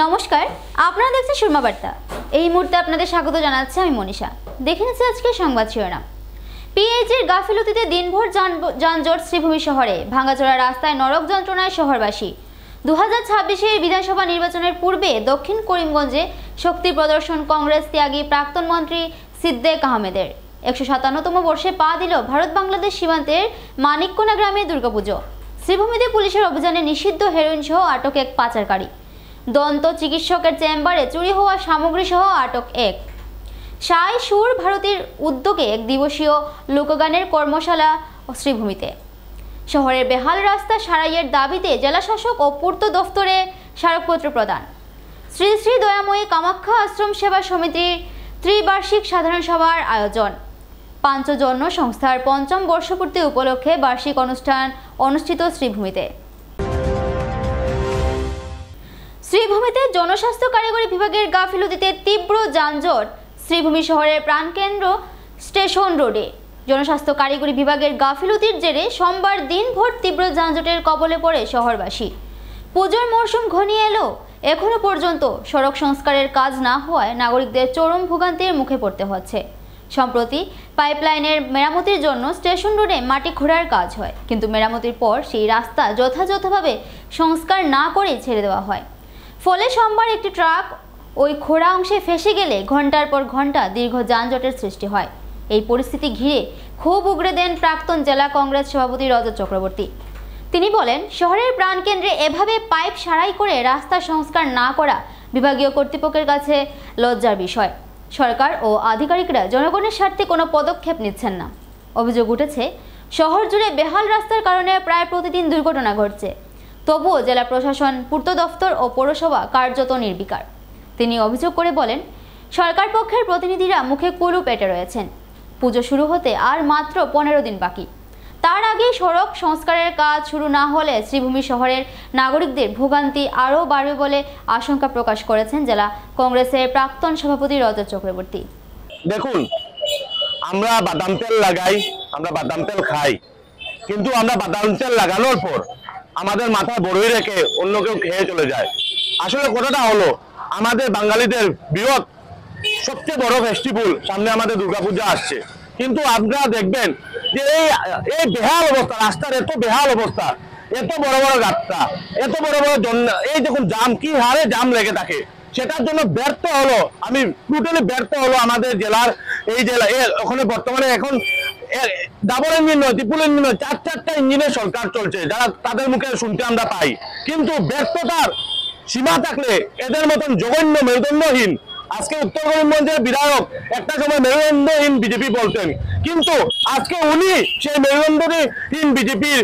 নমস্কার, আপনারা দেখছেন সুরমা বার্তা। এই মুহূর্তে আপনাদের স্বাগত জানাচ্ছি আমি মনীষা। দেখে নিচ্ছি আজকে সংবাদ শিরোনাম। পিএইচের গাফিলতিতে দিনভর যানজট শ্রীভূমি শহরে, ভাঙাচোরা রাস্তায় নরক যন্ত্রণায় শহরবাসী। 2026-এর বিধানসভা নির্বাচনের পূর্বে দক্ষিণ করিমগঞ্জে শক্তি প্রদর্শন কংগ্রেস ত্যাগী প্রাক্তন মন্ত্রী সিদ্দেক আহমেদের। 157তম বর্ষে পা দিল ভারত বাংলাদেশ সীমান্তের মানিককোনা গ্রামে দুর্গাপুজো। শ্রীভূমিতে পুলিশের অভিযানে নিষিদ্ধ হেরোইন সহ আটক এক পাচারকারী। দন্ত চিকিৎসকের চেম্বারে চুরি হওয়া সামগ্রী সহ আটক এক। সাই সুর ভারতীর উদ্যোগে এক দিবসীয় লোকগানের কর্মশালা শ্রীভূমিতে। শহরের বেহাল রাস্তা সারাইয়ের দাবিতে জেলাশাসক ও পূর্ত দফতরে স্মারকপত্র প্রদান। শ্রী শ্রী দয়াময়ী কামাখ্যা আশ্রম সেবা সমিতির ত্রিবার্ষিক সাধারণ সভার আয়োজন। পাঞ্চজন্য সংস্থার ৫ম বর্ষপূর্তি উপলক্ষে বার্ষিক অনুষ্ঠান অনুষ্ঠিত শ্রীভূমিতে। শ্রীভূমিতে জনস্বাস্থ্য কারিগরি বিভাগের গাফিলতিতে তীব্র যানজট শ্রীভূমি শহরের প্রাণকেন্দ্র স্টেশন রোডে। জনস্বাস্থ্য কারিগরি বিভাগের গাফিলতির জেরে সোমবার দিনভর তীব্র যানজটের কবলে পড়ে শহরবাসী। পুজোর মরশুম ঘনিয়ে এলো, এখনো পর্যন্ত সড়ক সংস্কারের কাজ না হওয়ায় নাগরিকদের চরম ভোগান্তির মুখে পড়তে হচ্ছে। সম্প্রতি পাইপলাইনের মেরামতির জন্য স্টেশন রোডে মাটি খোঁড়ার কাজ হয়, কিন্তু মেরামতির পর সেই রাস্তা যথাযথভাবে সংস্কার না করে ছেড়ে দেওয়া হয়। ফলে সোমবার একটি ট্রাক ওই খোঁড়া অংশে ফেসে গেলে ঘন্টার পর ঘন্টা দীর্ঘ যানজটের সৃষ্টি হয়। এই পরিস্থিতি ঘিরে ক্ষোভ উগরে দেন প্রাক্তন জেলা কংগ্রেস সভাপতি রজত চক্রবর্তী। তিনি বলেন, শহরের প্রাণকেন্দ্রে এভাবে পাইপ সারাই করে রাস্তা সংস্কার না করা বিভাগীয় কর্তৃপক্ষের কাছে লজ্জার বিষয়। সরকার ও আধিকারিকরা জনগণের স্বার্থে কোনো পদক্ষেপ নিচ্ছেন না। অভিযোগ উঠেছে, শহর জুড়ে বেহাল রাস্তার কারণে প্রায় প্রতিদিন দুর্ঘটনা ঘটছে। তবুও জেলা প্রশাসন, পূর্ত দফতর ও পৌরসভা কার্যত নির্বিকার। তিনি অভিযোগ করে বলেন, সরকার পক্ষের প্রতিনিধিরা মুখে কুলু পেটে রয়েছেন। পুজো শুরু হতে আর মাত্র 15 দিন বাকি। তার আগেই সড়ক সংস্কারের কাজ শুরু না হলে শ্রীভূমি শহরের নাগরিকদের ভোগান্তি আরও বাড়বে বলে আশঙ্কা প্রকাশ করেছেন জেলা কংগ্রেসের প্রাক্তন সভাপতি রজত চক্রবর্তী। দেখুন, আমরা বাদাম তেল লাগাই, আমরা বাদাম তেল খাই, কিন্তু আমরা বাদাম তেল লাগানোর পর আমাদের মাথায় বড়ই রেখে অন্য কেউ খেয়ে চলে যায়। আসলে কথাটা হলো, আমাদের বাঙালিদের বৃহৎ সবচেয়ে বড় ফেস্টিভ্যাল সামনে আমাদের দুর্গাপূজা আসছে, কিন্তু আপনারা দেখবেন যে এই বেহাল অবস্থা, রাস্তার এত বেহাল অবস্থা, এত বড় বড় রাস্তা, এত বড় বড় এই দেখুন জাম, কি হারে জাম লেগে থাকে। সেটার জন্য ব্যর্থ হলো, আমি টোটালি ব্যর্থ হলো আমাদের জেলার এই জেলা। ওখানে বর্তমানে এখন ডাবল ইঞ্জিন নয়, ট্রিপল ইঞ্জিন নয়, 4-4টা ইঞ্জিনের সরকার চলছে, যারা তাদের মুখে শুনতে আমরা পাই। কিন্তু ব্যর্থতার সীমা থাকলে এদের মতন জঘন্য মেরুদণ্ডহীন, আজকে উত্তর করিমগঞ্জের বিধায়ক একটা সময় মেরুদণ্ডহীন বিজেপি বলতেন, কিন্তু আজকে উনি সেই মেরুদণ্ডহীন বিজেপির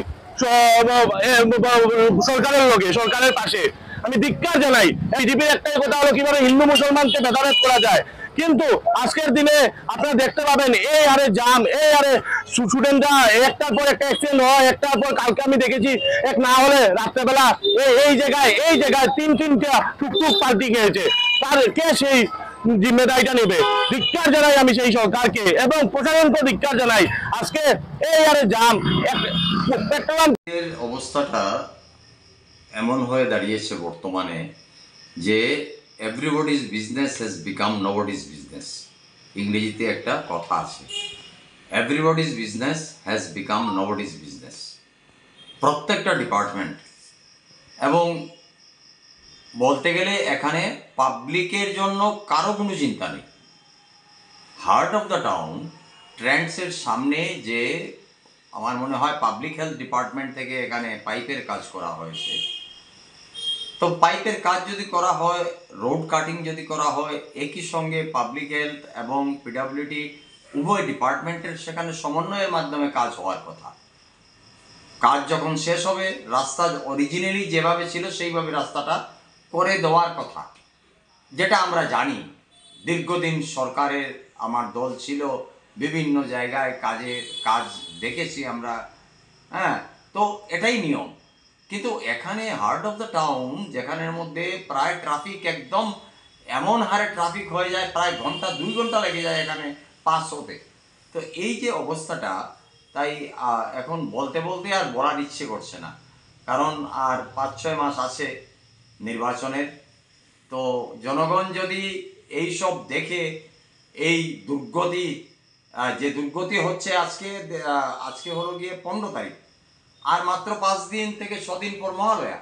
সরকারের লগে, সরকারের পাশে। আমি ধিক্কার জানাই। বিজেপির একটাই কথা হলো, কিভাবে হিন্দু মুসলমানকে ভেদাভেদ করা যায়। কিন্তু আজকের দিনে আপনারা দেখতে পাবেন এই হারে জাম, এই হারে স্টুডেন্টরা একটার পর একটা অ্যাক্সিডেন্ট হয়, একটার পর কালকে আমি দেখেছি এক না হলে রাত্রেবেলা এই জায়গায় তিনটা টুকটুক পাল্টি খেয়েছে। তার কে সেই জিম্মেদারিটা নেবে? ধিক্কার জানাই আমি সেই সরকারকে এবং প্রশাসনকে ধিক্কার জানাই। আজকে এই হারে জাম, অবস্থাটা এমন হয়ে দাঁড়িয়েছে বর্তমানে যে everybody's business has become nobody's business. ইংরেজিতে একটা কথা আছে, everybody's business has become nobody's business. প্রত্যেকটা ডিপার্টমেন্ট, এবং বলতে গেলে এখানে পাবলিকের জন্য কারো কোনো চিন্তা নেই। হার্ট অফ দ্য টাউন ট্রেন্ডসের সামনে যে আমার মনে হয় পাবলিক হেলথ ডিপার্টমেন্ট থেকে এখানে পাইপের কাজ করা হয়েছে, তো পাইপের কাজ যদি করা হয়, রোড কাটিং যদি করা হয়, একই সঙ্গে পাবলিক হেলথ এবং পিডব্লিউডি উভয় ডিপার্টমেন্টের সেখানে সমন্বয়ের মাধ্যমে কাজ হওয়ার কথা। কাজ যখন শেষ হবে, রাস্তা অরিজিনালি যেভাবে ছিল সেইভাবে রাস্তাটা করে দেওয়ার কথা, যেটা আমরা জানি। দীর্ঘদিন সরকারের আমার দল ছিল, বিভিন্ন জায়গায় কাজ দেখেছি আমরা, হ্যাঁ, তো এটাই নিয়ম। কিন্তু এখানে হার্ট অফ দ্য টাউন, যেখানের মধ্যে প্রায় ট্রাফিক একদম এমন হারে ট্রাফিক হয়ে যায়, প্রায় 2 ঘন্টা লেগে যায় এখানে পাস হতে। তো এই যে অবস্থাটা, তাই এখন বলতে বলতে আর বলার ইচ্ছে করছে না, কারণ আর 5-6 মাস আছে নির্বাচনের। তো তো জনগণ যদি এই সব দেখে এই দুর্গতি, যে দুর্গতি হচ্ছে আজকে হলো গিয়ে 15 তারিখ, আর মাত্র 5 দিন থেকে 6 দিন পর মহালয়া,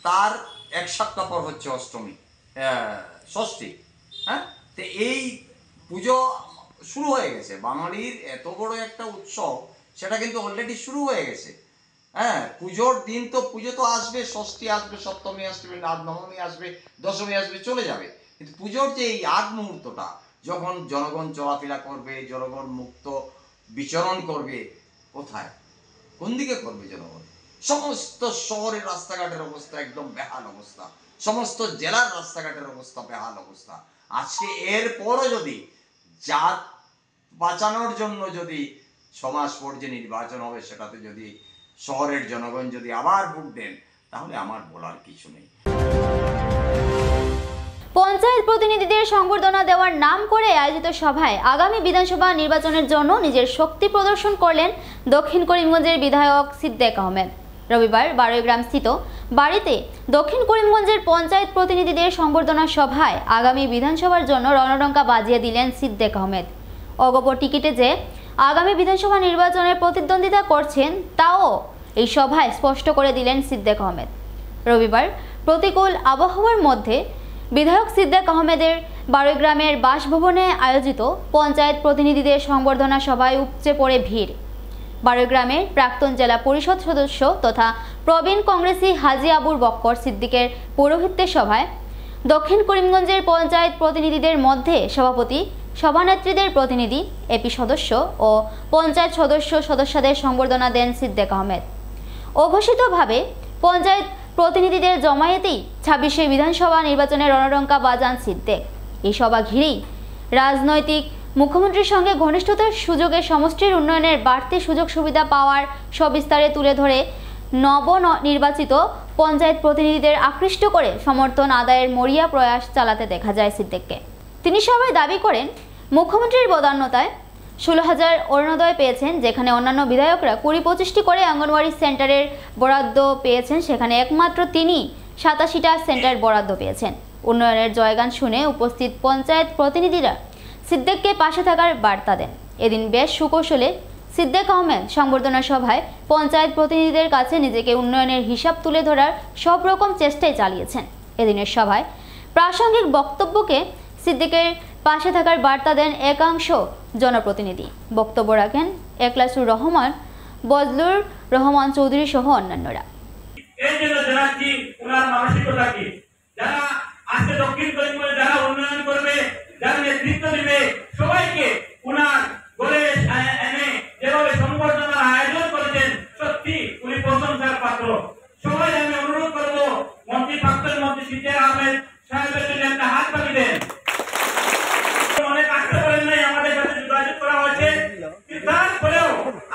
তার 1 সপ্তাহ পর হচ্ছে অষ্টমী, ষষ্ঠী। হ্যাঁ, তো এই পুজো শুরু হয়ে গেছে। বাঙালির এত বড় একটা উৎসব, সেটা কিন্তু অলরেডি শুরু হয়ে গেছে। হ্যাঁ, পুজোর দিন তো, পুজো তো আসবে, ষষ্ঠী আসবে, সপ্তমী আসবে, নবমী আসবে, দশমী আসবে, চলে যাবে। কিন্তু পুজোর যে এই আগ মুহূর্তটা, যখন জনগণ চলাফেরা করবে, জনগণ মুক্ত বিচরণ করবে, কোথায়, কোন দিকে করবে জনগণ? সমস্ত শহরের রাস্তাঘাটের অবস্থা একদম বেহাল অবস্থা, সমস্ত জেলার রাস্তাঘাটের অবস্থা বেহাল অবস্থা। আজকে এর পরও যদি জাত বাঁচানোর জন্য যদি 6 মাস পর যে নির্বাচন হবে, সেটাতে যদি শহরের জনগণ যদি আবার ভোট দেন, তাহলে আমার বলার কিছু নেই। পঞ্চায়েত প্রতিনিধিদের সংবর্ধনা দেওয়ার নাম করে আয়োজিত সভায় আগামী বিধানসভা নির্বাচনের জন্য নিজের শক্তি প্রদর্শন করলেন দক্ষিণ করিমগঞ্জের বিধায়ক সিদ্দেক আহমেদ। রবিবার বারোইগ্রাম স্থিত বাড়িতে দক্ষিণ করিমগঞ্জের পঞ্চায়েত প্রতিনিধিদের সংবর্ধনা সভায় আগামী বিধানসভার জন্য রণডঙ্কা বাজিয়ে দিলেন সিদ্দেক আহমেদ। অগপ টিকিটে যে আগামী বিধানসভা নির্বাচনের প্রতিদ্বন্দ্বিতা করছেন, তাও এই সভায় স্পষ্ট করে দিলেন সিদ্দেক আহমেদ। রবিবার প্রতিকূল আবহাওয়ার মধ্যে বিধায়ক সিদ্দেক আহমেদের বারোইগ্রামের বাসভবনে আয়োজিত পঞ্চায়েত প্রতিনিধিদের সংবর্ধনা সভায় উপচে পড়ে ভিড়। বারোইগ্রামের প্রাক্তন জেলা পরিষদ সদস্য তথা প্রবীণ কংগ্রেসী হাজী আবুর বক্কর সিদ্দিকের পৌরোহিত্যে সভায় দক্ষিণ করিমগঞ্জের পঞ্চায়েত প্রতিনিধিদের মধ্যে সভাপতি, সভানেত্রীদের প্রতিনিধি, এপি সদস্য ও পঞ্চায়েত সদস্যদের সংবর্ধনা দেন সিদ্দেক আহমেদ। অঘোষিতভাবে পঞ্চায়েত প্রতিনিধিদের জমায়েতেই 26শে বিধানসভা নির্বাচনের রণডঙ্কা বাজান সিদ্দেক। এই সভা ঘিরেই রাজনৈতিক মুখ্যমন্ত্রীর সঙ্গে ঘনিষ্ঠতার সুযোগে সমষ্টির উন্নয়নের বাড়তি সুযোগ সুবিধা পাওয়ার সবিস্তারে তুলে ধরে নবনির্বাচিত পঞ্চায়েত প্রতিনিধিদের আকৃষ্ট করে সমর্থন আদায়ের মরিয়া প্রয়াস চালাতে দেখা যায় সিদ্দেককে। তিনি সবাই দাবি করেন, মুখ্যমন্ত্রীর বদান্যতায় 16,000 অরুণোদয় পেয়েছেন, যেখানে অন্যান্য বিধায়করা 20-25টি করে অঙ্গনওয়াড়ি সেন্টারের বরাদ্দ পেয়েছেন, সেখানে একমাত্র তিনি 87টা সেন্টার বরাদ্দ পেয়েছেন। উন্নয়নের জয়গান শুনে উপস্থিত পঞ্চায়েত প্রতিনিধিরা সিদ্দেককে পাশে থাকার বার্তা দেন। এদিন বেশ সুকৌশলে সিদ্দেক আহমেদ সংবর্ধনা সভায় পঞ্চায়েত প্রতিনিধিদের কাছে নিজেকে উন্নয়নের হিসাব তুলে ধরার সব রকম চেষ্টাই চালিয়েছেন। এদিনের সভায় প্রাসঙ্গিক বক্তব্যকে সিদ্দিকের পাশে থাকার বার্তা দেন একাংশ জনপ্রতিনিধি। বক্তব্য রাখেন একলাসুর রহমান, বজলুর রহমান চৌধুরী সহ অন্যান্যরা। যারা আজকে দক্ষিণ করিমগঞ্জে যারা উন্নয়ন করবে, যারা নেতৃত্ব দিবে, সবাইকে উনার বলে এনে যেভাবে সংবর্ধনার আয়োজন করেছেন, সত্যি উনি প্রশংসার পাত্র। সবাই আমি অনুরোধ করবো, মন্ত্রী প্রাক্তন মন্ত্রী সিদ্দেক আহমেদ সাহেবের জন্য একটা হাত পাখি দেন। অনেক আসতে পারেন নাই, আমাদের সাথে যোগাযোগ করা হয়েছে, তারপরেও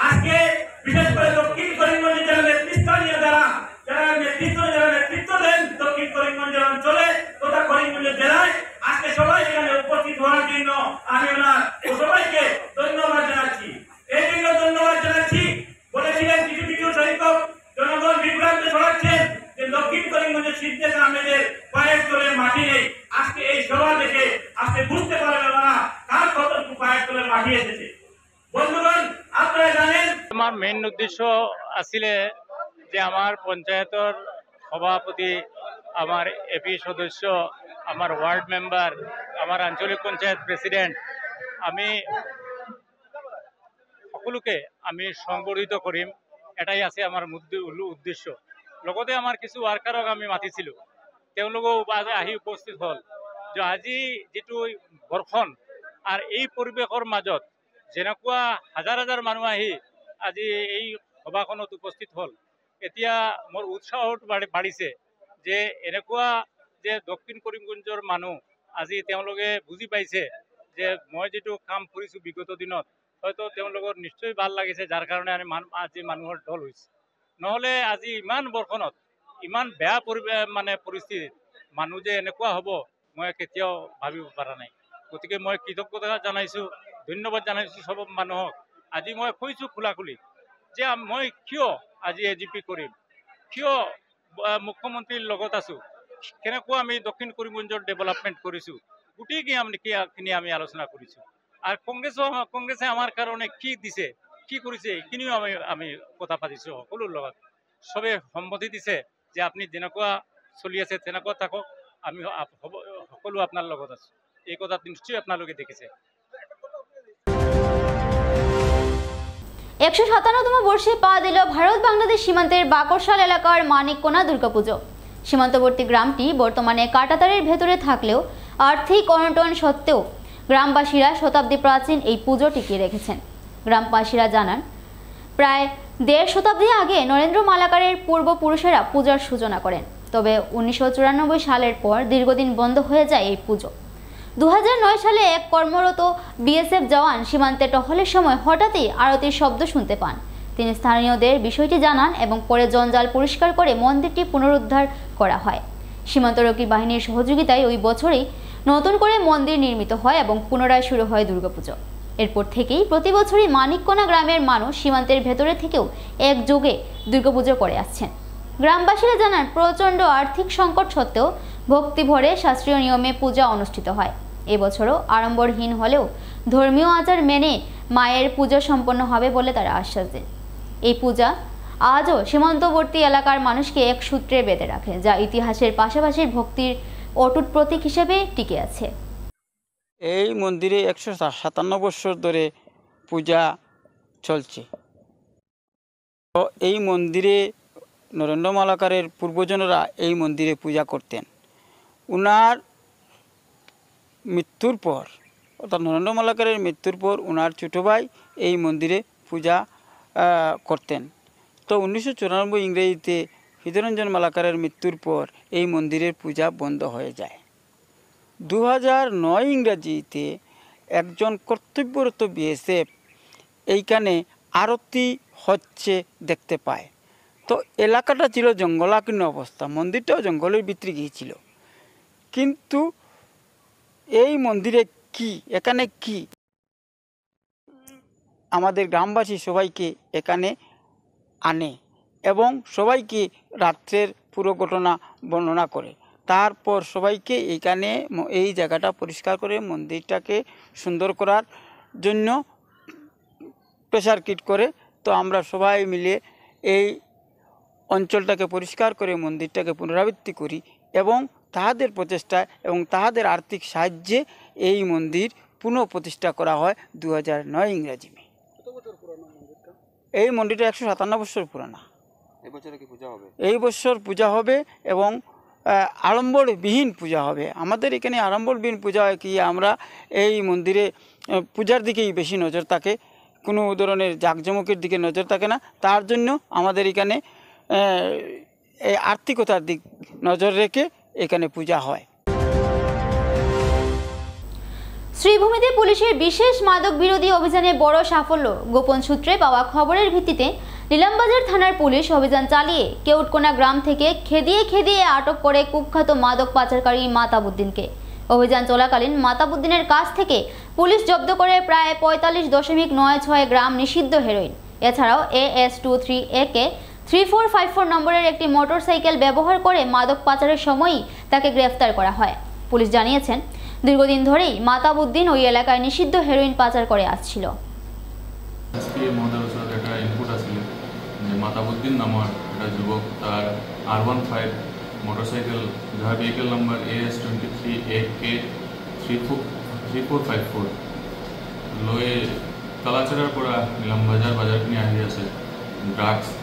আজকে বিশেষ করে দক্ষিণ করিমগঞ্জে যারা নেতৃস্থানীয় যারা নেতৃত্ব দেন দক্ষিণ করিমগঞ্জের অঞ্চলে তথা করিমগঞ্জের জেলায়, আজকে সবাই এখানে উপস্থিত হওয়ার জন্য আমি ওনার সবাইকে ধন্যবাদ জানাচ্ছি। এই জন্য ধন্যবাদ জানাচ্ছি, বলেছিলেন কিছু সংখ্যক জনগণ বিভ্রান্ত ছড়াচ্ছেন যে দক্ষিণ করিমগঞ্জের সিদ্দেক আহমেদের পায়ের তলে মাটি নেই। আজকে এই সভা দেখে আজকে বুঝতে পারবে না কার কতটুকু পায়ের তলে মাটি এসেছে। বন্ধুগণ, আপনারা জানেন আমার মেইন উদ্দেশ্য আসলে যে আমার পঞ্চায়েতের সভাপতি, আমার এপি সদস্য, আমার ওয়ার্ড মেম্বার, আমার আঞ্চলিক পঞ্চায়েত প্রেসিডেন্ট, আমি সকলোকে আমি সংবর্ধিত কৰিম, এটাই আছে আমার উদ্দেশ্য। লগতে আমার কিছু ওয়ার্কারক আমি মাতিছিল, তেওঁলোকেও আহি উপস্থিত হল। যে আজি যিটো বৰ্ষণ আৰু এই পৰিৱেশৰ মাজত যেনেকুৱা হাজাৰ হাজাৰ মানুহ আহি আজি এই সভাখনত উপস্থিত হল, এতিয়া মোৰ উৎসাহটো বাঢ়িছে যে এনেকুৱা যে দক্ষিণ কৰিমগঞ্জৰ মানুহ আজি তেওঁলোকে বুজি পাইছে যে মই যিটো কাম কৰিছোঁ বিগত দিনত, হয়তো তেওঁলোকৰ নিশ্চয় ভাল লাগিছে, যাৰ কাৰণে আজি মানুহৰ ঢল হৈছে। নহ'লে আজি ইমান বৰ্ষণত ইমান বেয়া পৰিস্থিতিত মানুহ যে এনেকুৱা হ'ব মই কেতিয়াও ভাবিব পৰা নাই। গতিকে মই কৃতজ্ঞতা জানাইছোঁ, ধন্যবাদ জানাইছোঁ সব মানুহক। আজি মই কৈছোঁ খোলাখুলি যে মই কিয় আজি এজিপি কৰিম, কিয় মুখ্যমন্ত্ৰীৰ লগত আছোঁ, কেনেকুৱা আমি দক্ষিণ কৰিমগঞ্জৰ ডেভেলপমেণ্ট কৰিছোঁ গোটেইখিনি আমি আলোচনা কৰিছোঁ। আৰু কংগ্ৰেছে আমাৰ কাৰণে কি দিছে কি কৰিছে এইখিনিও আমি কথা পাতিছোঁ সকলোৰ লগত। চবে সন্মতি দিছে যে আপুনি যেনেকুৱা চলি আছে তেনেকুৱা থাকক, আমি সকলো আপোনাৰ লগত আছোঁ। এই কথাটো নিশ্চয় আপোনালোকে দেখিছে। 157তম বর্ষে পা দিল ভারত বাংলাদেশ সীমান্তের বাকরশাল এলাকার মানিককোনা দুর্গাপুজো। সীমান্তবর্তী গ্রামটি বর্তমানে কাঁটাতারের ভেতরে থাকলেও আর্থিক অনটন সত্ত্বেও গ্রামবাসীরা শতাব্দী প্রাচীন এই পুজো টিকিয়ে রেখেছেন। গ্রামবাসীরা জানান, প্রায় 1.5 শতাব্দী আগে নরেন্দ্র মালাকারের পূর্বপুরুষেরা পূজার সূচনা করেন। তবে 1994 সালের পর দীর্ঘদিন বন্ধ হয়ে যায় এই পুজো। 2009 সালে এক কর্মরত বিএসএফ জওয়ান সীমান্তে টহলের সময় হঠাৎই আরতির শব্দ শুনতে পান। তিনি স্থানীয়দের বিষয়টি জানান এবং পরে জঞ্জাল পরিষ্কার করে মন্দিরটি পুনরুদ্ধার করা হয়। সীমান্তরক্ষী বাহিনীর সহযোগিতায় ওই বছরেই নতুন করে মন্দির নির্মিত হয় এবং পুনরায় শুরু হয় দুর্গাপুজো। এরপর থেকেই প্রতি বছরই মানিককোনা গ্রামের মানুষ সীমান্তের ভেতরে থেকেও একযোগে দুর্গাপুজো করে আসছেন। গ্রামবাসীরা জানান, প্রচণ্ড আর্থিক সংকট সত্ত্বেও ভক্তি ভরে শাস্ত্রীয় নিয়মে পূজা অনুষ্ঠিত হয়। এবছরও আড়ম্বরহীন হলেও ধর্মীয় আচার মেনে মায়ের পূজা সম্পন্ন হবে বলে তারা আশ্বাস দেন। এই পূজা আজও সীমান্তবর্তী এলাকার মানুষকে এক সূত্রে বেঁধে রাখে, যা ইতিহাসের পাশাপাশি ভক্তির অটুট প্রতীক হিসেবে টিকে আছে। এই মন্দিরে 157 বছর ধরে পূজা চলছে। তো এই মন্দিরে নরেন্দ্র মালাকারের পূর্বজনেরা এই মন্দিরে পূজা করতেন। উনার মৃত্যুর পর, অর্থাৎ নরেন্দ্র মালাকারের মৃত্যুর পর উনার ছোট ভাই এই মন্দিরে পূজা করতেন। তো 1994 ইংরেজিতে হৃদয়রঞ্জন মালাকারের মৃত্যুর পর এই মন্দিরের পূজা বন্ধ হয়ে যায়। 2009 ইংরেজিতে একজন কর্তব্যরত বিএসএফ এইখানে আরতি হচ্ছে দেখতে পায়। তো এলাকাটা ছিল জঙ্গলাকীর্ণ অবস্থা, মন্দিরটাও জঙ্গলের ভিতরে গিয়েছিল। কিন্তু এই মন্দিরে কি, এখানে কি, আমাদের গ্রামবাসী সবাইকে এখানে আনে এবং সবাইকে রাত্রের পুরো ঘটনা বর্ণনা করে। তারপর সবাইকে এইখানে এই জায়গাটা পরিষ্কার করে মন্দিরটাকে সুন্দর করার জন্য প্রেসার কিট করে। তো আমরা সবাই মিলে এই অঞ্চলটাকে পরিষ্কার করে মন্দিরটাকে পুনরাবৃত্তি করি এবং তাহাদের প্রচেষ্টা এবং তাহাদের আর্থিক সাহায্যে এই মন্দির পুনঃ প্রতিষ্ঠা করা হয় 2009 ইংরেজি মে। এই মন্দিরটা 157 বছর পুরানা। এই বছর পূজা হবে এবং আড়ম্বরবিহীন পূজা হবে। আমাদের এখানে আড়ম্বরবিহীন পূজা হয় কি, আমরা এই মন্দিরে পূজার দিকেই বেশি নজর থাকে, কোনো ধরনের জাঁকজমকের দিকে নজর থাকে না। তার জন্য আমাদের এখানে এই আর্থিকতার দিক নজর রেখে এখানে পূজা হয়। শ্রীভূমিতে পুলিশের বিশেষ মাদক বিরোধী অভিযানে বড় সাফল্য। গোপন সূত্রে পাওয়া খবরের ভিত্তিতে নিলামবাজার থানার পুলিশ অভিযান চালিয়ে কেউটকোনা গ্রাম থেকে খেদিয়ে আটক করে কুখ্যাত মাদক পাচারকারী মাতাবুদ্দিনকে। অভিযান চলাকালীন মাতাবুদ্দিনের কাছ থেকে পুলিশ জব্দ করে প্রায় 45.96 গ্রাম নিষিদ্ধ হেরোইন। এছাড়াও AS23AK 3454 নম্বরের একটি মোটরসাইকেল ব্যবহার করে মাদক পাচারের সময়ই তাকে গ্রেফতার করা হয়। পুলিশ জানিয়েছেন, দীর্ঘদিন ধরেই মাতাবুদ্দিন ওই এলাকায় নিষিদ্ধ হেরোইন পাচার করে আসছিল। মাতাবুদ্দিন নামৰ এটা যুৱক, তাৰ R15 মোটৰচাইকেল যাৰ ভেহিকেল নম্বৰ AS23AK 3454 লৈ কালাচাৰৰ পৰা নিলামবাজাৰ বাজাৰখিনি আহি আছে।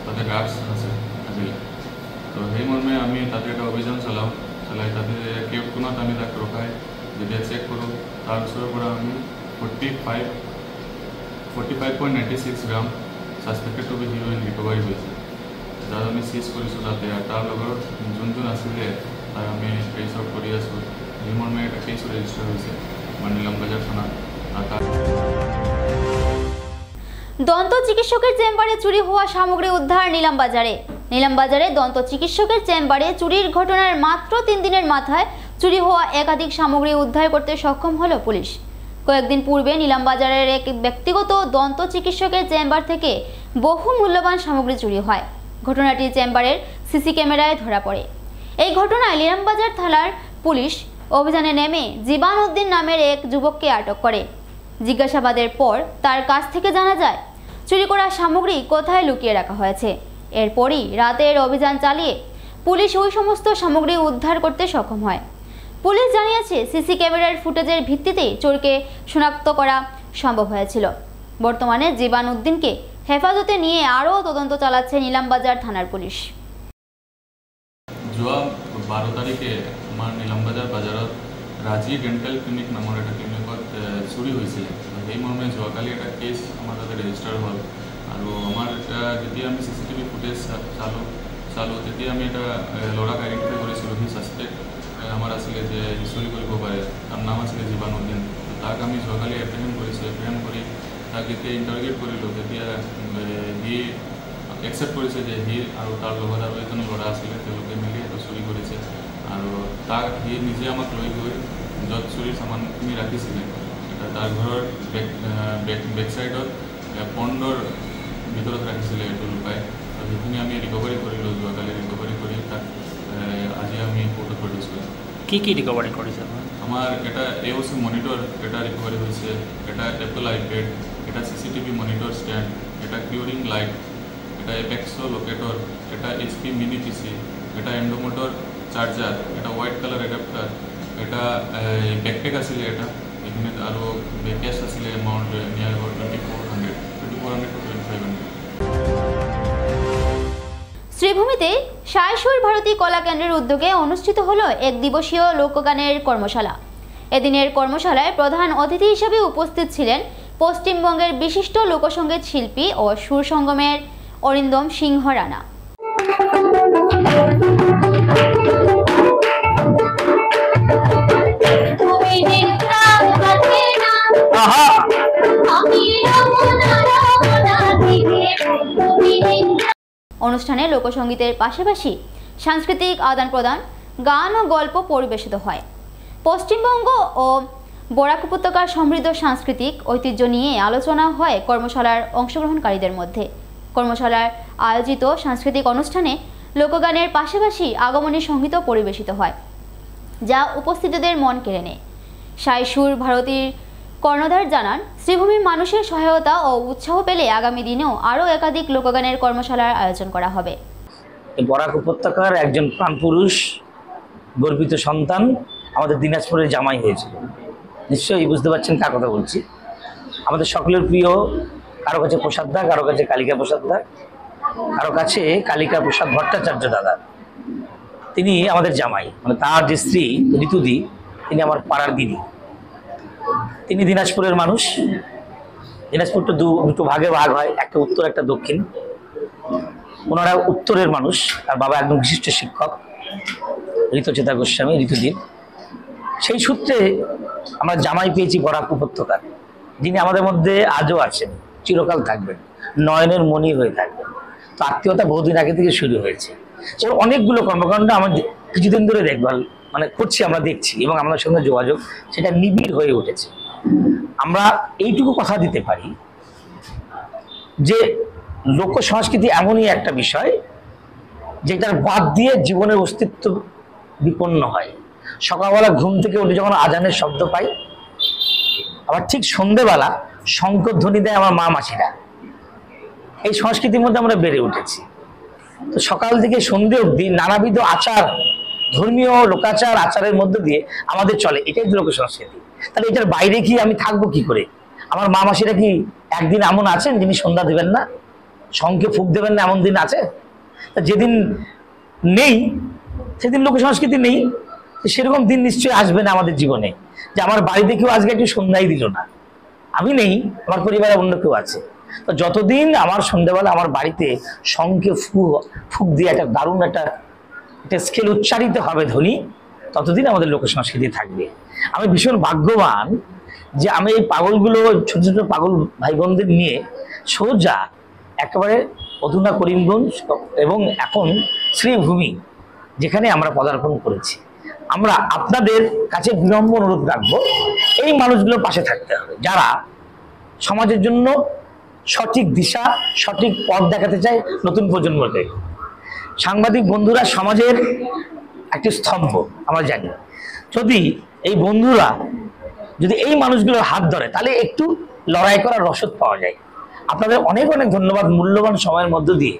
তাতে ড্ৰাগছ আছে আজিলে। তো সেই মৰ্মে আমি তাতে এটা অভিযান চলাই তাতে কেউটকোনাত আমি তাক ৰখাই যেতিয়া চেক কৰোঁ, তাৰ ওচৰৰ পৰা আমি 45.96 গ্ৰাম suspected to be heroin recovery হয়েছে, যার আমি সিজ কৰিছোঁ তাতে। আর তার লগত যোন আসলে তার আমি ট্রেস আউট কৰি আছোঁ। এই মর্মে একটা কেস রেজিস্টার হয়েছে আমার নিলামবাজার থানা। দন্ত চিকিৎসকের চেম্বারে চুরি হওয়া সামগ্রী উদ্ধার নিলামবাজারে দন্ত চিকিৎসকের চেম্বারে চুরির ঘটনার মাত্র 3 দিনের মাথায় চুরি হওয়া একাধিক সামগ্রী উদ্ধার করতে সক্ষম হলো পুলিশ। কয়েকদিন পূর্বে নিলামবাজারের এক ব্যক্তিগত দন্ত চিকিৎসকের চেম্বার থেকে বহু মূল্যবান সামগ্রী চুরি হয়। ঘটনাটি চেম্বারের সিসি ক্যামেরায় ধরা পড়ে। এই ঘটনায় লিরামবাজার থানার পুলিশ অভিযানে নেমে জীবান উদ্দিন নামের এক যুবককে আটক করে। জিজ্ঞাসাবাদের পর তার কাছ থেকে জানা যায় চুরি করা সামগ্রী কোথায় লুকিয়ে রাখা হয়েছে। এরপরই রাতের অভিযান চালিয়ে পুলিশ ওই সমস্ত সামগ্রী উদ্ধার করতে সক্ষম হয়। পুলিশ জানিয়েছে সিসি ক্যামেরার ফুটেজের ভিত্তিতে চোরকে শনাক্ত করা সম্ভব হয়েছিল। বর্তমানে জীবান উদ্দিনকে হেফাজতে নিয়ে আরও তদন্ত চালাচ্ছে নীলামবাজার থানার পুলিশ। যোৱা 12 তাৰিখে আমাৰ নীলামবাজাৰ বাজাৰত ৰাজি ডেণ্টেল ক্লিনিক নামৰ এটা ক্লিনিকত চুৰি হৈছিলে। সেই মৰ্মে যোৱাকালি এটা কেছ আমাৰ তাতে ৰেজিষ্টাৰ হ'ল আৰু আমাৰ যেতিয়া আমি CCTV ফুটেজ চালোঁ তেতিয়া আমি এটা ল'ৰাক আইডেণ্টিফাই কৰিছিলোঁ। সি ছাছপেক্ট আমাৰ আছিলে যে চুৰি কৰিব পাৰে। তাৰ নাম আছিলে জীবান উদ্দিন। তাক আমি যোৱাকালি এপ্ৰিহেণ্ড কৰিছোঁ। এপ্ৰিহেণ্ড কৰি তাক যেতিয়া ইণ্টাৰগেট কৰিলোঁ তেতিয়া সি একচেপ্ট কৰিছে যে সি আৰু তাৰ লগত আৰু এজন ল'ৰা আছিলে, তেওঁলোকে মিলি এটা চুৰি কৰিছে আৰু তাক সি নিজে আমাক লৈ গৈ য'ত চুৰিৰ সামানখিনি ৰাখিছিলে তাৰ ঘৰৰ বেক চাইডত পণ্ডৰ ভিতৰত ৰাখিছিলে এইটো লুকাই। আৰু সেইখিনি আমি ৰিকভাৰী কৰিলোঁ। যোৱাকালি ৰিকভাৰী কৰি তাক আজি আমি কোৰ্টত প্ৰডিউচ কৰিছোঁ। কি ৰিকভাৰী কৰিছে? আমাৰ এটা AOC মনিটৰ এটা ৰিকভাৰী হৈছে, এটা এপল আইপেড, এটা CCTV মনিটৰ ষ্টেণ্ড, এটা কিউৰিং লাইট, এটা এপেক্সো লোকেটৰ, এটা HP মিনি PC, এটা এন্ডোমোটৰ চাৰ্জাৰ, এটা হোৱাইট কালাৰ এডাপ্টাৰ, এটা বেকপেক আছিলে এটা এইখিনিত আৰু কেছ আছিলে এমাউণ্ট নিয়াৰ এবাউট 2400 to 2500। শ্রীভূমিতে সায়সুর ভারতী কলা কেন্দ্রের উদ্যোগে অনুষ্ঠিত হলো এক দিবসীয় লোকগানের কর্মশালা। এদিনের কর্মশালায় প্রধান অতিথি হিসেবে উপস্থিত ছিলেন পশ্চিমবঙ্গের বিশিষ্ট লোকসঙ্গীত শিল্পী ও সুর সঙ্গমের অরিন্দম সিংহ রানা। অনুষ্ঠানে লোকসঙ্গীতের পাশাপাশি সাংস্কৃতিক আদান প্রদান, গান ও গল্প পরিবেশিত হয়। পশ্চিমবঙ্গ ও বরাক উপত্যকার সমৃদ্ধ সাংস্কৃতিক ঐতিহ্য নিয়ে আলোচনা হয় কর্মশালার অংশগ্রহণকারীদের মধ্যে। কর্মশালার আয়োজিত সাংস্কৃতিক অনুষ্ঠানে লোকগানের পাশাপাশি আগমনী সঙ্গীতও পরিবেশিত হয়, যা উপস্থিতদের মন কেড়ে নেয়। সায়সুর ভারতীর কর্ণধার জানান, শ্রীভূমির মানুষের সহায়তা ও উৎসাহ পেলে আগামী দিনেও আরও একাধিক লোকগানের কর্মশালার আয়োজন করা হবে। বরাক উপত্যকার একজন প্রাণপুরুষ, গর্বিত সন্তান আমাদের দিনাজপুরের জামাই হয়েছিল। নিশ্চয়ই বুঝতে পারছেন কার কথা বলছি। আমাদের সকলের প্রিয়, কারো কাছে প্রসাদ দা, কারো কাছে কালিকা প্রসাদ দা, কারো কাছে কালিকা প্রসাদ ভট্টাচার্য দাদা। তিনি আমাদের জামাই, মানে তার যে স্ত্রী ঋতুদি, তিনি আমার পাড়ার দিদি। তিনি দিনাজপুরের মানুষ। দিনাজপুরটা দুটো ভাগে ভাগ হয়, একটা উত্তর একটা দক্ষিণ। ওনারা উত্তরের মানুষ। আর বাবা একদম বিশিষ্ট শিক্ষক ঋতুচেতা গোস্বামী, ঋতুদিন। সেই সূত্রে আমরা জামাই পেয়েছি বরাক উপত্যকার, যিনি আমাদের মধ্যে আজও আছেন, চিরকাল থাকবেন, নয়নের মণি হয়ে থাকবেন। তো আত্মীয়তা বহুদিন আগে থেকে শুরু হয়েছে। ওর অনেকগুলো কর্মকাণ্ড আমরা কিছুদিন ধরে দেখভাল করছি, আমরা দেখছি এবং আমাদের সঙ্গে যোগাযোগ সেটা নিবিড় হয়ে উঠেছে। আমরা এইটুকু কথা দিতে পারি যে লোক সংস্কৃতি এমনই একটা বিষয় যেটার বাদ দিয়ে জীবনের অস্তিত্ব বিপন্ন হয়। সকালবেলা ঘুম থেকে উঠে যখন আজানের শব্দ পাই, আবার ঠিক সন্ধ্যেবেলা শঙ্খধ্বনি দেয় আমার মা মাসিরা। এই সংস্কৃতির মধ্যে আমরা বেড়ে উঠেছি। তো সকাল থেকে সন্ধ্যে অবধি নানাবিধ আচার, ধর্মীয় লোকাচার আচারের মধ্য দিয়ে আমাদের চলে। এটাই লোক সংস্কৃতি। তাহলে এটার বাইরে কি আমি থাকবো কি করে? আমার মা মাসিরা কি একদিন এমন আছেন যিনি সন্ধ্যা দেবেন না, শঙ্খে ফুঁক দেবেন না, এমন দিন আছে? যেদিন নেই সেদিন লোক সংস্কৃতি নেই। সেরকম দিন নিশ্চয়ই আসবে না আমাদের জীবনে যে আমার বাড়িতে কেউ আজকে একটু সন্ধ্যাই দিল না। আমি নেই, আমার পরিবারে অন্য কেউ আছে। তো যতদিন আমার সন্ধ্যাবেলা আমার বাড়িতে শঙ্খে ফুঁক দিয়ে একটা দারুণ একটা স্কেল উচ্চারিত হবে ধ্বনি, ততদিন আমাদের লোক সংস্কৃতি থাকবে। আমি ভীষণ ভাগ্যবান যে আমি এই পাগলগুলো, ছোট ছোট পাগল ভাই বোনদের নিয়ে সোজা একেবারে অধুনা করিমগঞ্জ এবং এখন শ্রীভূমি, যেখানে আমরা পদার্পণ করেছি। আমরা আপনাদের কাছে বিনম্র অনুরোধ রাখবো, এই মানুষগুলোর পাশে থাকতে হবে যারা সমাজের জন্য সঠিক দিশা, সঠিক পথ দেখাতে চায় নতুন প্রজন্মকে। সাংবাদিক বন্ধুরা সমাজের একটি স্তম্ভ আমরা জানি। যদি এই বন্ধুরা যদি এই মানুষগুলোর হাত ধরে তাহলে একটু লড়াই করার রসদ পাওয়া যায়। আপনাদের অনেক অনেক ধন্যবাদ মূল্যবান সময়ের মধ্য দিয়ে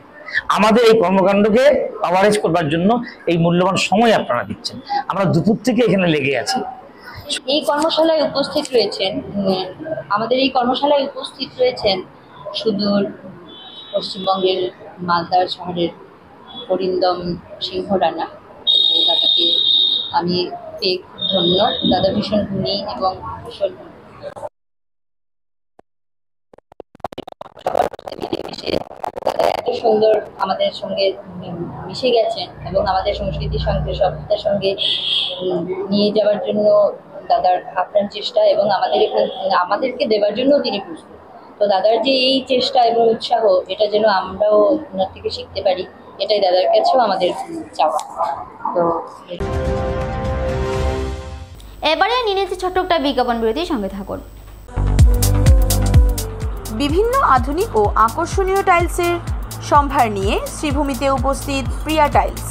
আমাদের এই কর্মকাণ্ডকে কভারেজ করবার জন্য এই মূল্যবান সময় আপনারা দিচ্ছেন। আমরা দুপুর থেকে এখানে লেগে আছি। এই কর্মশালায় উপস্থিত রয়েছেন আমাদের এই কর্মশালায় উপস্থিত রয়েছেন সুদূর পশ্চিমবঙ্গের মালদা শহরের অরিন্দম সিংহ রানা। দাদাকে আমি পেয়ে খুব ধন্য। দাদা ভীষণ গুণী এবং ভীষণ দাদা এত সুন্দর আমাদের সঙ্গে মিশে গেছেন এবং আমাদের সংস্কৃতির সঙ্গে সভ্যতার সঙ্গে নিয়ে যাওয়ার জন্য দাদার আপ্রাণ চেষ্টা এবং আমাদেরকে দেওয়ার জন্য তিনি প্রস্তুত। তো দাদার যে এই চেষ্টা এবং উৎসাহ এটা যেন আমরাও ওনার থেকে শিখতে পারি, এটাই দাদার কাছেও আমাদের চাওয়া। তো এবারে নিয়ে নিচ্ছি ছোট্ট একটা বিজ্ঞাপন বিরতির সঙ্গে থাকুন। বিভিন্ন আধুনিক ও আকর্ষণীয় টাইলসের সম্ভার নিয়ে শ্রীভূমিতে উপস্থিত প্রিয়া টাইলস।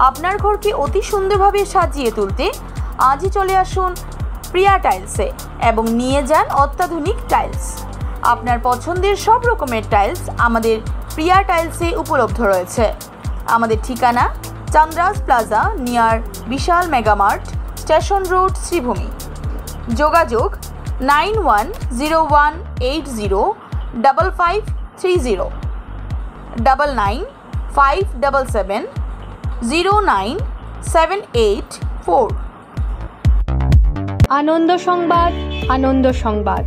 আপনার ঘরকে অতি সুন্দরভাবে সাজিয়ে তুলতে আজই চলে আসুন প্রিয়া টাইলসে এবং নিয়ে যান অত্যাধুনিক টাইলস। আপনার পছন্দের সব রকমের টাইলস আমাদের প্রিয়া টাইলসে উপলব্ধ রয়েছে। আমাদের ঠিকানা চান্দ্রাস প্লাজা নিয়ার বিশাল মেগামার্ট, স্টেশন রোড, শ্রীভূমি। যোগাযোগ 9101805530 9957709784। আনন্দ সংবাদ, আনন্দ সংবাদ।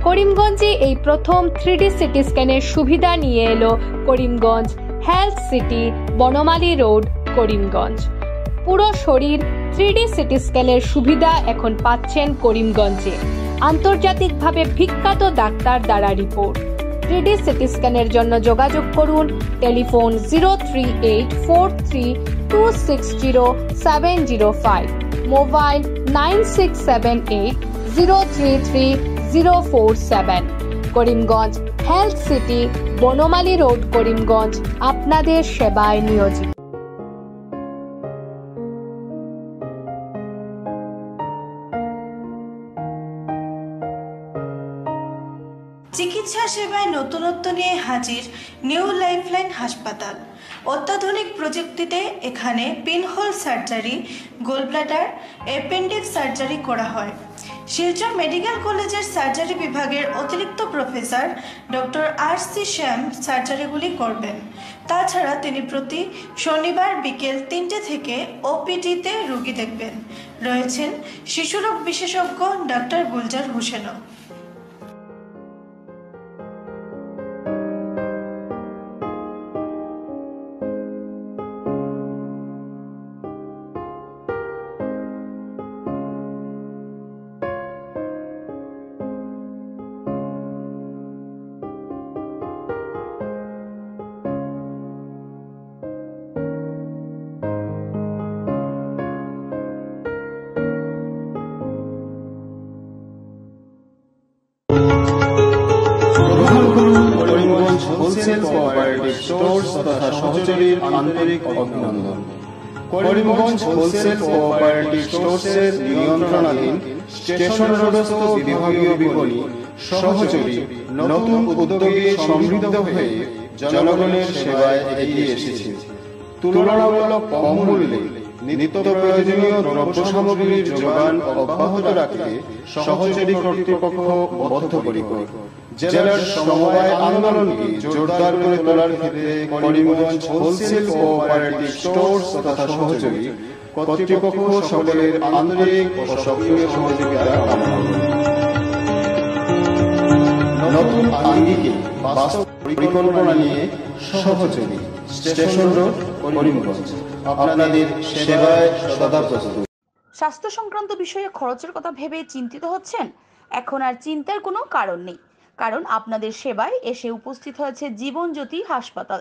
করিমগঞ্জে এই প্রথম 3D সিটি স্ক্যানের সুবিধা নিয়ে এলো Karimganj health city, Banamali road, Karimganj. পুরো শরীর 3D সিটি স্ক্যানের সুবিধা এখন পাচ্ছেন করিমগঞ্জে। আন্তর্জাতিকভাবে বিখ্যাত ডাক্তার দ্বারা রিপোর্ট। 3D সিটি স্ক্যানের জন্য যোগাযোগ করুন telephone 03843260705, mobile 9678033047। Karimganj health city, Banamali road, Karimganj আপনাদের সেবায় নিয়োজিত। চিকিৎসা সেবায় নতুনত্ব নিয়ে হাজির নিউ লাইফলাইন হাসপাতাল। অত্যাধুনিক প্রযুক্তিতে এখানে pinhole surgery, gallbladder, appendix surgery করা হয়। শিলচর মেডিকেল কলেজের সার্জারি বিভাগের অতিরিক্ত প্রফেসর ডক্টর RC শ্যাম সার্জারিগুলি করবেন। তাছাড়া তিনি প্রতি শনিবার বিকেল 3টে থেকে OPD-তে রোগী দেখবেন। রয়েছেন শিশুরোগ বিশেষজ্ঞ ডক্টর গুলজার হোসেনও। হোলসেল কোঅপারেটিভ স্টোর্স তথা সহযোগীর আন্তরিক অভিনন্দন। করিমগঞ্জ হোলসেল কোঅপারেটিভ স্টোর্সের নিয়ন্ত্রণাধীন স্টেশন রোডস্থ বিভাগীয় বিপণী সহযোগী নতুন উদ্যোগে সমৃদ্ধ হয়ে জনগণের সেবায় এগিয়ে এসেছে। তুলনামূলক কম মূল্যে নিত্য প্রয়োজনীয় দ্রব্য সামগ্রীর যোগান অব্যাহত রাখতে সহযোগী কর্তৃপক্ষ বদ্ধপরিকর। জেলার সমবায় আন্দোলনকে জোরদার করে তোলার ক্ষেত্রে করিমগঞ্জ হোলসেল কোঅপারেটিভ স্টোর্স তথা সহযোগী কর্তৃপক্ষ সকলের আন্তরিক ও সক্রিয় সহযোগিতা কামনা করে। নতুন আঙ্গিকে বাস্তব পরিকল্পনা নিয়ে সহযোগী স্টেশন রোড, করিমগঞ্জ আপনাদের সেবায় সদা প্রস্তুত। স্বাস্থ্য সংক্রান্ত বিষয়ে খরচের কথা ভেবে চিন্তিত হচ্ছেন? এখন আর চিন্তার কোনো কারণ নেই, কারণ আপনাদের সেবায় এসে উপস্থিত হয়েছে জীবনজ্যোতি হাসপাতাল।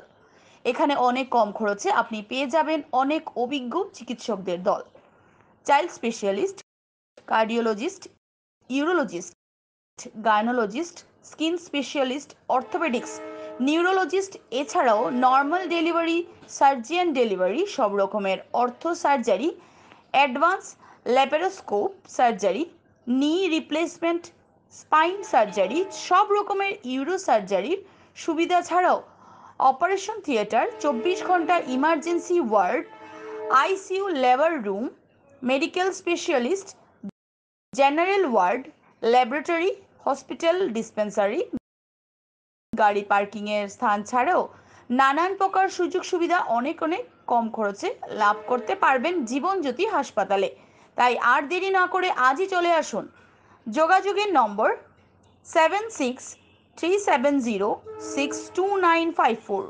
এখানে অনেক কম খরচে আপনি পেয়ে যাবেন অনেক অভিজ্ঞ চিকিৎসকদের দল। Child specialist, cardiologist, urologist, gynaecologist, skin specialist, orthopaedics neurologist এছাড়াও নর্মাল ডেলিভারি, সার্জিয়ান ডেলিভারি, সব রকমের ortho surgery, advance laparoscope surgery, knee replacement, spine surgery, সব রকমের ইউরো সার্জারির সুবিধা ছাড়াও অপারেশন থিয়েটার, 24 ঘন্টা emergency ward, ICU labour room, medical specialist, general ward, laboratory, hospital dispensary, গাড়ি পার্কিংয়ের স্থান ছাড়াও নানান প্রকার সুযোগ সুবিধা অনেক কম খরচে লাভ করতে পারবেন জীবনজ্যোতি হাসপাতালে। তাই আর দেরি না করে আজই চলে আসুন। যোগাযোগের নম্বর 7637062954,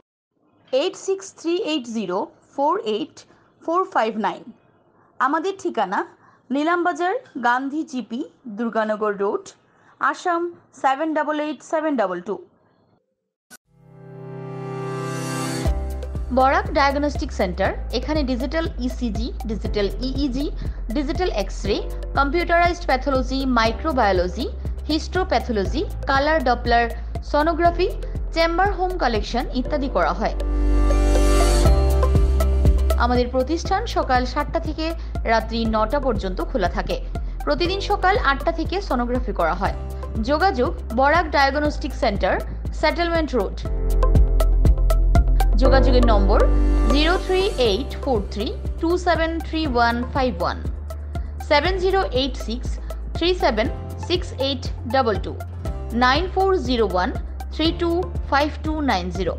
8638048459। আমাদের ঠিকানা Nilambazar, Gandhi GP, Durganagar road, Assam 788722। Barak diagnostic centre, এখানে digital ECG, digital EEG, digital X-ray, computerised pathology, microbiology, histopathology, colour doppler sonography, chamber home collection ইত্যাদি করা হয়। আমাদের প্রতিষ্ঠান সকাল 7টা থেকে রাত্রি 9টা পর্যন্ত খোলা থাকে। প্রতিদিন সকাল 8টা থেকে সোনোগ্রাফি করা হয়। যোগাযোগ Barak diagnostic centre, settlement road. যোগাযোগের নম্বর 03843273151, 7086376822, 9401325290।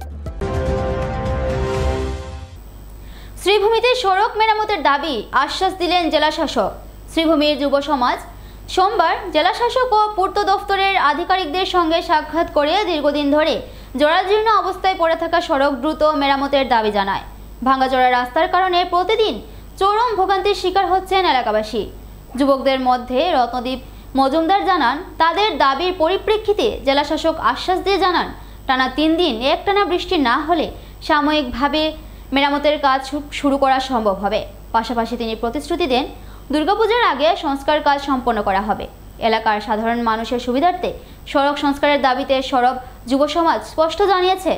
শ্রীভূমিতে সড়ক মেরামতের দাবি আশ্বাস দিলেন জেলা শাসক। শ্রীভূমির যুব সমাজ সোমবার জেলা শাসক ও পূর্ত দফতরের আধিকারিকদের সঙ্গে সাক্ষাৎ করে দীর্ঘদিন ধরে জরাজীর্ণ অবস্থায় পড়ে থাকা সড়ক দ্রুত মেরামতের দাবি জানায়। ভাঙাচোরা রাস্তার কারণে প্রতিদিন চরম ভোগান্তির শিকার হচ্ছেন এলাকাবাসী। যুবকদের মধ্যে রত্নদীপ মজুমদার জানান, তাদের দাবির পরিপ্রেক্ষিতে জেলা শাসক আশ্বাস দিয়ে জানান, টানা 3 দিন একটানা বৃষ্টি না হলে সাময়িকভাবে মেরামতের কাজ শুরু করা সম্ভব হবে। পাশাপাশি তিনি প্রতিশ্রুতি দেন, দুর্গাপূজার আগে সংস্কার কাজ সম্পন্ন করা হবে। এলাকার সাধারণ মানুষের সুবিধার্থে সড়ক সংস্কারের দাবিতে সরব যুব সমাজ স্পষ্ট জানিয়েছে,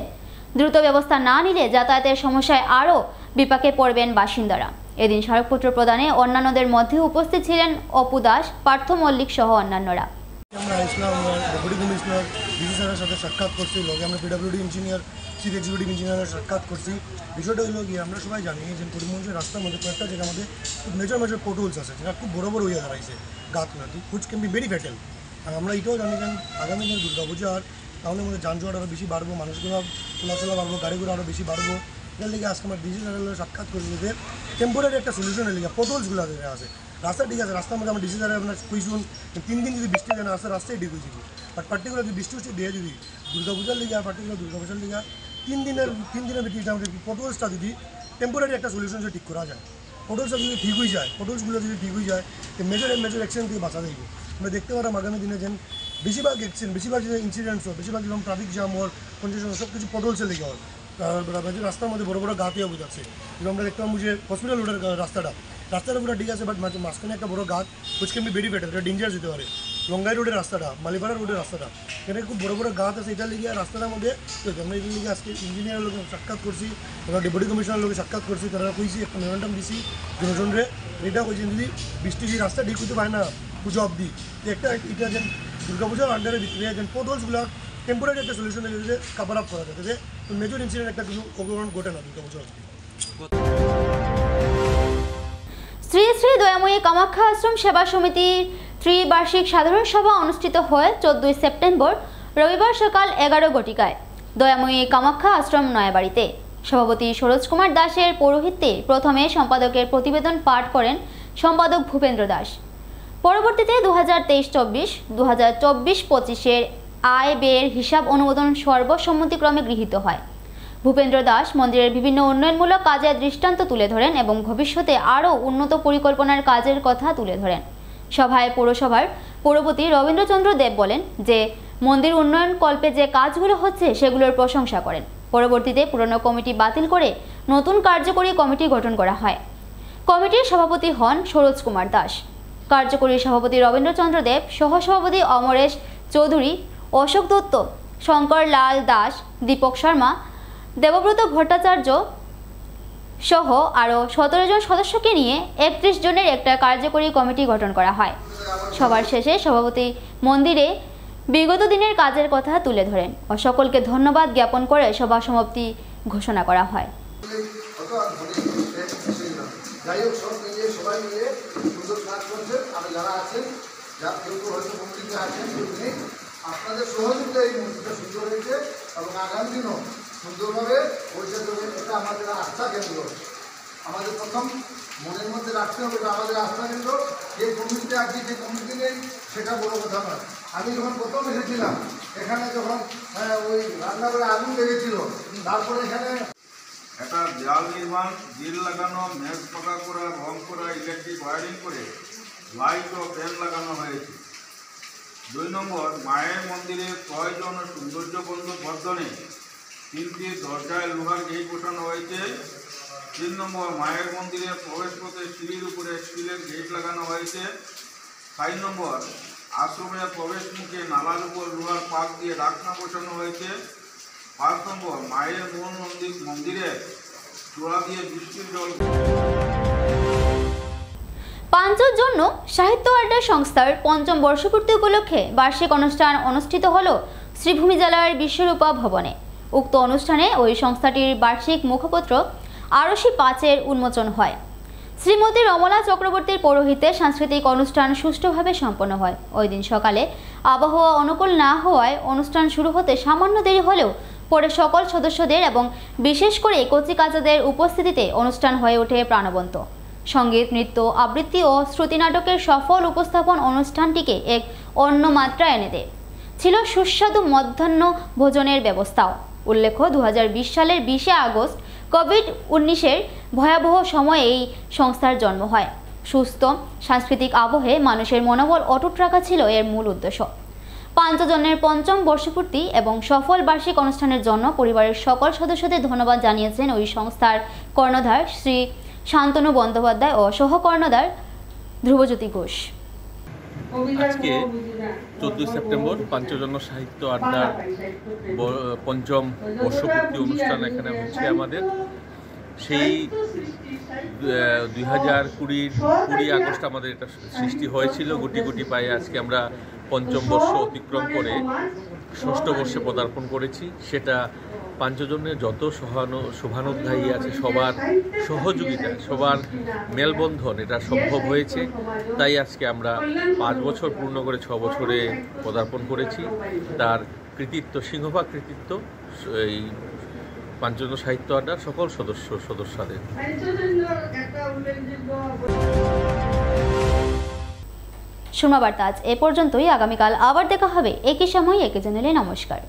দ্রুত ব্যবস্থা না নিলে যাতায়াতের সমস্যায় আরও বিপাকে পড়বেন বাসিন্দারা। এদিন স্মারকপত্র প্রদানে অন্যান্যদের মধ্যে উপস্থিত ছিলেন অপু দাস, পার্থ মল্লিক সহ অন্যান্যরা। আমরা ইসলাম ডেপুটি কমিশনার ডিসি স্যারের সাথে সাক্ষাৎ করছি, লগে আমরা পিডব্লিউডি ইঞ্জিনিয়ার, চিফ এক্সিকিউটিভ ইঞ্জিনিয়ারের সাক্ষাৎ করছি। বিষয়টা হলো গিয়ে আমরা সবাই জানি যে করিমগঞ্জের রাস্তার মধ্যে কয়েকটা জায়গার মধ্যে খুব মেজর পোর্টহোলস আছে, যেটা খুব বড় বড় হয়ে দাঁড়াইছে গাত নদী, which can be very fatal. আর আমরা এটাও জানি যে আগামী দিন দুর্গাপূজা আর টাউনের মধ্যে যানজট আরও বেশি বাড়বো, মানুষগুলো চলাচলা বাড়বো, গাড়িগুলো আরও বেশি বাড়বো। এটার লিগে আজকে আমরা ডিসি স্যারের সাক্ষাৎ করছি যে টেম্পোরারি একটা সলিউশনের লিগে পোর্টহোলসগুলো আছে। রাস্তা ঠিক আছে, রাস্তার মধ্যে আমরা ডিসি স্যারের আপনার কইসুন 3 দিন যদি বৃষ্টি দেয় না আসে রাস্তায় ঠিক হয়েছিল, বাট পার্টিকুলার যদি বৃষ্টি দিয়ে যদি দুর্গাপূজার লিগে আর পার্টিকুলার দুর্গাপূজার লিগে 3 দিনের ভিত্তিতে আমাদের পোর্টহোলসটা যদি টেম্পোরারি একটা সলিউশন যদি ঠিক করা যায়, পোর্টহোলসটা যদি ঠিক হয়ে যায়, পোর্টহোলসগুলো যদি ঠিক হয়ে যায় তো মেজর অ্যাক্সিডেন্ট থেকে বাঁচা যাইব। আমরা দেখতে পারলাম আগামী দিনে যেন বেশিরভাগ অ্যাক্সিডেন্ট, বেশিরভাগ যে ইনসিডেন্টস হয়, বেশিরভাগ যেরকম ট্রাফিক জ্যাম হওয়ার কনজেশন সব কিছু পোর্টহোলসের লেগে হয়। রাস্তার মধ্যে বড় বড় গাত হয়ে বোঝাচ্ছে, যেমন আমরা দেখতে পাবো যে হসপিটাল রোডের রাস্তাটা পুরো ঠিক আছে, বাট মাঝখানে একটা বড় গাত, which can be very bad, এটা ডেঞ্জারাস হতে পারে। লঙ্গাই রোডের রাস্তাটা, মালিপাড়া রোডের রাস্তাটা, এখানে খুব বড় বড় গাত আছে। এটার লিগে রাস্তাটার মধ্যে আমরা এটার লিগে আজকে ইঞ্জিনিয়ারের লোক সাক্ষাৎ করছি, আমরা ডেপুটি কমিশনার লোক সাক্ষাৎ করছি, তারা কইছি একটা মেমোরেন্ডাম দিছি জনজনরে। এটা কইছি যদি বৃষ্টি যদি রাস্তা ঠিক হতে পারে না পুজো অবধি, একটা এটা যেন দুর্গাপূজার আন্ডারের ভিতরে যেন পোর্টহোলসগুলো টেম্পোরারি একটা সলিউশনের যদি কাভার আপ করা যায়, যাতে মেজর ইনসিডেন্ট একটা কিছু অগ্রহণ ঘটে না দুর্গাপূজা অবধি। শ্রী শ্রী দয়াময়ী কামাখ্যা আশ্রম সেবা সমিতির ত্রিবার্ষিক সাধারণ সভা অনুষ্ঠিত হয় 14 সেপ্টেম্বর রবিবার সকাল 11 ঘটিকায় দয়াময়ী কামাখ্যা আশ্রম নয়াবাড়িতে। সভাপতি সরোজ কুমার দাসের পৌরোহিত্যে প্রথমে সম্পাদকের প্রতিবেদন পাঠ করেন সম্পাদক ভূপেন্দ্র দাস। পরবর্তীতে 2023-24, 2024-25 আয় ব্যয়ের হিসাব অনুমোদন সর্বসম্মতিক্রমে গৃহীত হয়। ভূপেন্দ্র দাস মন্দিরের বিভিন্ন উন্নয়নমূলক কাজের দৃষ্টান্ত তুলে ধরেন এবং ভবিষ্যতে আরও উন্নত পরিকল্পনার কাজের কথা তুলে ধরেন। সভায় পৌরসভার পৌরপতি রবীন্দ্রচন্দ্র দেব বলেন যে মন্দির উন্নয়ন কল্পে যে কাজগুলো হচ্ছে সেগুলোর প্রশংসা করেন। পরবর্তীতে পুরনো কমিটি বাতিল করে নতুন কার্যকরী কমিটি গঠন করা হয়। কমিটির সভাপতি হন সরোজ কুমার দাস। কার্যকরী সভাপতি রবীন্দ্রচন্দ্র দেব, সহসভাপতি অমরেশ চৌধুরী, অশোক দত্ত, শঙ্কর লাল দাস, দীপক শর্মা, দেবব্রত ভট্টাচার্য সহ আরও 17 জন সদস্যকে নিয়ে 31 জনের একটা কার্যকরী কমিটি গঠন করা হয়। সবার শেষে সভাপতি মন্দিরে বিগত দিনের কাজের কথা তুলে ধরেন ও সকলকে ধন্যবাদ জ্ঞাপন করে সভা সমাপ্তি ঘোষণা করা হয়। যাই হোক, সব মিলিয়ে সবাই মিলে সুন্দর কাজ করছেন। আর যারা আছেন, যারা কেউ হয়তো মন্দিরে আছেন, কেউ নেই, আপনাদের সহযোগিতা এই মন্দিরটা সুন্দর হয়েছে এবং আগামী দিনও সুন্দরভাবে পরিচালিত হবে। এটা আমাদের আস্থা কেন্দ্র। আমাদের প্রথম মনের মধ্যে রাখতে হবে, এটা আমাদের আস্থা কেন্দ্র। যে কমিটিতে আছি, যে কমিটি নেই, সেটা বড় কথা নয়। আমি যখন প্রথম এসেছিলাম এখানে, যখন ওই রান্নাঘরে আগুন লেগেছিল, তারপরে এখানে একটা দেওয়াল নির্মাণ, গ্রিল লাগানো, মেঝ পাকা করা, রং করা, ইলেকট্রিক ওয়ারিং করে লাইট ও ফ্যান লাগানো হয়েছে। 2 নম্বর, মায়ের মন্দিরে প্রয়োজন ও সৌন্দর্য বর্ধনে 3টি দরজায় লোহার গেট বসানো হয়েছে। 3 নম্বর, মায়ের মন্দিরে প্রবেশ পথে সিঁড়ির উপরে স্টিলের গেট লাগানো হয়েছে। 4 নম্বর, আশ্রমের প্রবেশ মুখে নালার উপর লোহার পাক দিয়ে ঢাকনা বসানো হয়েছে। 5 নম্বর, মায়ের মূল মন্দিরে চূড়া দিয়ে বৃষ্টির জল। পাঞ্চের জন্য সাহিত্য আড্ডা সংস্থার ৫ম বর্ষপূর্তি উপলক্ষে বার্ষিক অনুষ্ঠান অনুষ্ঠিত হল শ্রীভূমি জেলার বিশ্বরূপা ভবনে। উক্ত অনুষ্ঠানে ওই সংস্থাটির বার্ষিক মুখপত্র আরশি 5-এর উন্মোচন হয়। শ্রীমতী রমলা চক্রবর্তীর পৌরোহিত্যে সাংস্কৃতিক অনুষ্ঠান সুষ্ঠুভাবে সম্পন্ন হয়। ওই দিন সকালে আবহাওয়া অনুকূল না হওয়ায় অনুষ্ঠান শুরু হতে সামান্য দেরি হলেও পরে সকল সদস্যদের এবং বিশেষ করে কচিকাচাদের উপস্থিতিতে অনুষ্ঠান হয়ে ওঠে প্রাণবন্ত। সঙ্গীত, নৃত্য, আবৃত্তি ও শ্রুতিনাটকের সফল উপস্থাপন অনুষ্ঠানটিকে এক অন্য মাত্রা এনে দেয়। ছিল সুস্বাদু মধ্যাহ্ন ভোজনের ব্যবস্থাও। উল্লেখ্য, 2020 সালের 20 আগস্ট কোভিড-19-এর ভয়াবহ সময়ে এই সংস্থার জন্ম হয়। সুস্থ সাংস্কৃতিক আবহে মানুষের মনোবল অটুট রাখা ছিল এর মূল উদ্দেশ্য। পাঞ্চজনের 5ম বর্ষপূর্তি এবং সফল বার্ষিক অনুষ্ঠানের জন্য পরিবারের সকল সদস্যদের ধন্যবাদ জানিয়েছেন ওই সংস্থার কর্ণধার শ্রী শান্তনু বন্দ্যোপাধ্যায় ও সহকর্ণধার ধ্রুবজ্যোতি ঘোষ। আজকে 14 সেপ্টেম্বর পাঞ্চজন সাহিত্য আড্ডার 5ম বর্ষপূর্তি অনুষ্ঠান এখানে হচ্ছে আমাদের। সেই 2020 আগস্ট আমাদের এটা সৃষ্টি হয়েছিল গুটি গুটি পায়ে। আজকে আমরা 5ম বর্ষ অতিক্রম করে 6ষ্ঠ বর্ষে পদার্পণ করেছি। সেটা পাঞ্চজনের যত শোভানুধ্যায়ী আছে সবার সহযোগিতা, সবার মেলবন্ধন এটা সম্ভব হয়েছে। তাই আজকে আমরা 5 বছর পূর্ণ করে 6 বছরে পদার্পণ করেছি। তার কৃতিত্ব, সিংহভাগ কৃতিত্ব এই পাঞ্চজন সাহিত্য আড্ডার সকল সদস্যদের। শোনাবার্তা আজ এ পর্যন্তই। আগামীকাল আবার দেখা হবে একই সময় একই চ্যানেলে। নমস্কার।